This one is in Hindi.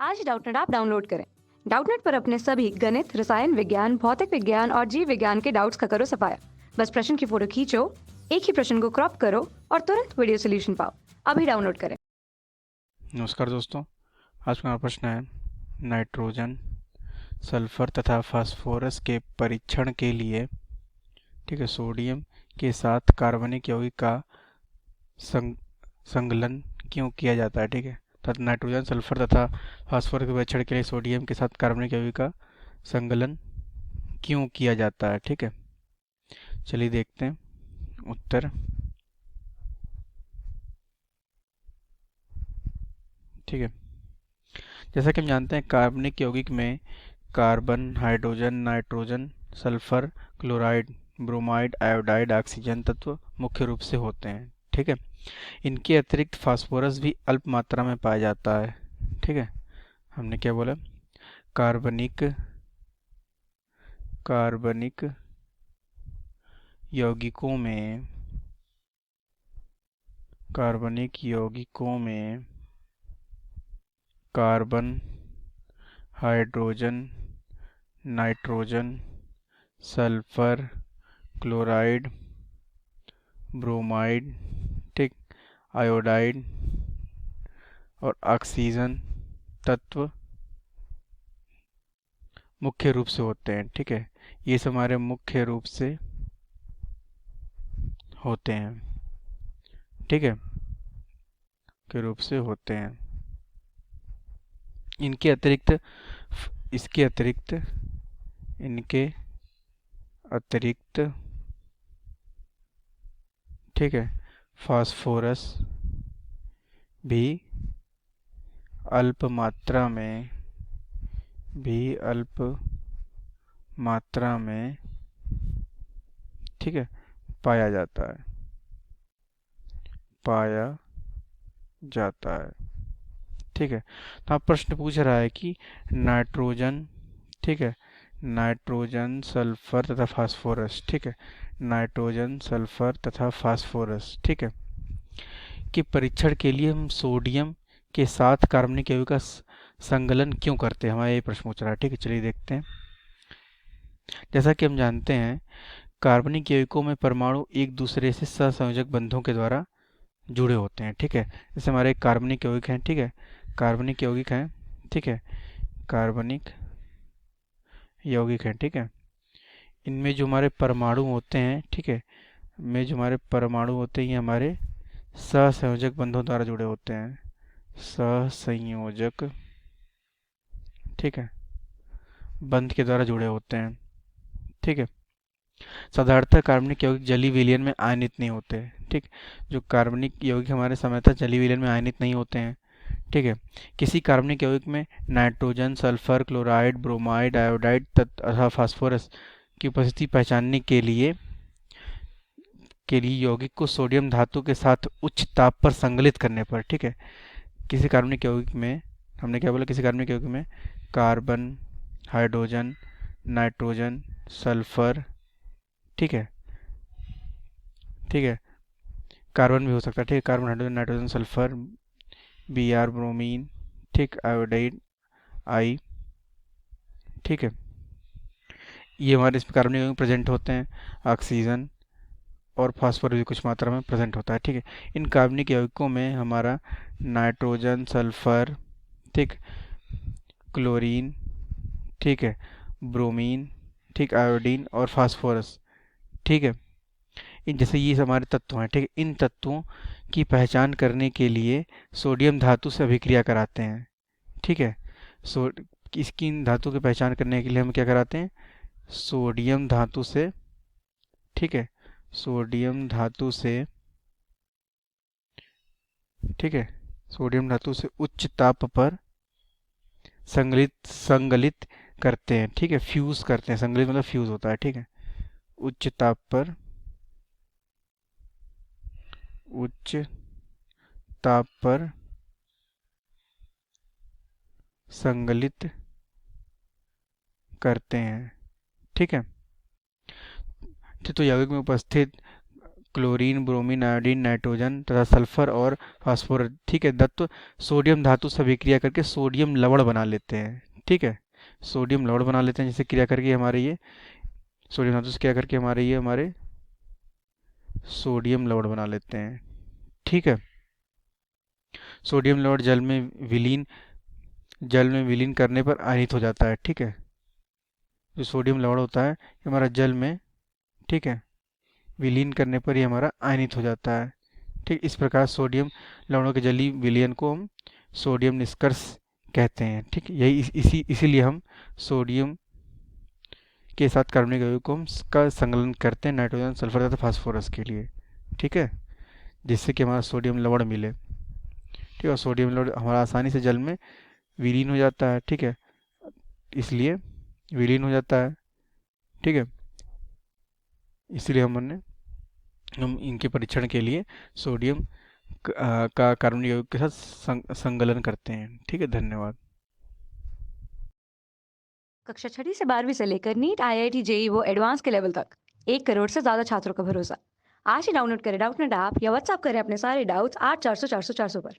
आज डाउटनेट ऐप डाउनलोड करें। डाउटनेट पर अपने सभी गणित, रसायन विज्ञान, भौतिक विज्ञान और जीव विज्ञान के डाउट्स का करो सफाया। बस प्रश्न की फोटो खींचो, एक ही प्रश्न को क्रॉप करो और तुरंत वीडियो सोल्यूशन पाओ। अभी डाउनलोड करें। नमस्कार दोस्तों, आज का हमारा प्रश्न है नाइट्रोजन, सल्फर तथा फास्फोरस के परीक्षण के लिए सोडियम के साथ कार्बनिक यौगिक का संकलन क्यों किया जाता है। तथा नाइट्रोजन, सल्फर तथा फास्फोरस के परीक्षण के लिए सोडियम के साथ कार्बनिक यौगिक का संकलन क्यों किया जाता है। चलिए देखते हैं उत्तर। जैसा कि हम जानते हैं, कार्बनिक यौगिक में carbon, hydrogen, nitrogen, sulphur, chloride, bromide, iodide, oxygen तत्व मुख्य रूप से होते हैं। इनके अतिरिक्त फास्फोरस भी अल्प मात्रा में पाया जाता है। हमने क्या बोला, कार्बनिक यौगिकों में carbon, hydrogen, nitrogen, sulphur, chloride, bromide, iodide और ऑक्सीजन तत्व मुख्य रूप से होते हैं। ये सब हमारे मुख्य रूप से होते हैं। मुख्य रूप से होते हैं। इनके अतिरिक्त फास्फोरस भी अल्प मात्रा में पाया जाता है। तो आप प्रश्न पूछ रहा है कि नाइट्रोजन, नाइट्रोजन, सल्फर तथा फास्फोरस, नाइट्रोजन, सल्फर तथा फास्फोरस, के परीक्षण के लिए हम सोडियम के साथ कार्बनिक यौगिक का संकलन क्यों करते हैं। हमारा ये प्रश्न पूछ रहा है। चलिए देखते हैं। जैसा कि हम जानते हैं, कार्बनिक यौगिकों में परमाणु एक दूसरे से सहसंयोजक बंधों के द्वारा जुड़े होते हैं। जैसे हमारे कार्बनिक यौगिक हैं। कार्बनिक यौगिक हैं। इनमें जो हमारे परमाणु होते हैं, ये हमारे सहसंयोजक बंधों द्वारा जुड़े होते हैं। सहसंयोजक बंध के द्वारा जुड़े होते हैं। साधारणतः कार्बनिक यौगिक जलीय विलयन में आयनित नहीं होते। जो कार्बनिक यौगिक हमारे सामान्यतः जलीय विलयन में आयनित नहीं होते हैं। किसी कार्बनिक यौगिक में nitrogen, sulphur, chloride, bromide, iodide तथा फास्फोरस की उपस्थिति पहचानने के लिए यौगिक को सोडियम धातु के साथ उच्च ताप पर संकलित करने पर किसी कार्बनिक यौगिक में, हमने क्या बोला, किसी कार्बनिक यौगिक में carbon, hydrogen, nitrogen, sulphur, carbon भी हो सकता है। Carbon, hydrogen, nitrogen, sulphur, Br, bromine, iodide, I, ये हमारे इसमें कार्बनिक यौगिक प्रेजेंट होते हैं। ऑक्सीजन और फास्फोरस भी कुछ मात्रा में प्रेजेंट होता है। इन कार्बनिक यौगिकों में हमारा nitrogen, sulphur, chlorine, bromine, iodine और फास्फोरस, इन जैसे ये हमारे तत्व हैं। इन तत्वों की पहचान करने के लिए सोडियम धातु से अभिक्रिया कराते हैं। सो इसकी इन धातु की पहचान करने के लिए हम क्या कराते हैं, सोडियम धातु से, सोडियम धातु से उच्च ताप पर संगलित करते हैं। फ्यूज करते हैं। संगलित मतलब फ्यूज होता है। उच्च ताप पर संगलित करते हैं। तो यौगिक में उपस्थित क्लोरीन, ब्रोमीन, आयोडीन, नाइट्रोजन तथा सल्फर और फास्फोरस। ठीक है, दत्त सोडियम धातु से अभिक्रिया करके सोडियम लवण बना लेते हैं। ठीक है, सोडियम लवण बना लेते हैं, जैसे क्रिया करके हमारे ये सोडियम धातु से क्रिया करके हमारे सोडियम लवण बना लेते हैं। ठीक है, सोडियम लवण जल में विलीन करने पर आयनित हो जाता है। ठीक है, जो सोडियम लवण होता है ये हमारा जल में, ठीक है, विलीन करने पर ये हमारा आयनित हो जाता है। ठीक, इस प्रकार सोडियम लवणों के जलीय विलयन को हम सोडियम निष्कर्ष कहते हैं। ठीक, इसीलिए हम सोडियम के साथ कार्बनिक यौगिक को हम का संकलन करते हैं नाइट्रोजन, सल्फर तथा फास्फोरस के लिए। ठीक है, जिससे कि हमारा सोडियम लवण मिले। ठीक है, और सोडियम लवण हमारा आसानी से जल में विलीन हो जाता है। ठीक है, इसलिए विलीन हो जाता है। ठीक है, इसलिए हम इनके परीक्षण के लिए सोडियम का कार्बनिक यौगिक के साथ संकलन करते हैं। ठीक है, धन्यवाद। कक्षा 6वीं से 12वीं से लेकर नीट, आईआईटी, जेई वो एडवांस के लेवल तक 1 करोड़ से ज्यादा छात्रों का भरोसा। आज ही डाउनलोड करें डाउटनेट ऐप या व्हाट्सएप करें अपने सारे डाउट्स 8400 400 400 पर।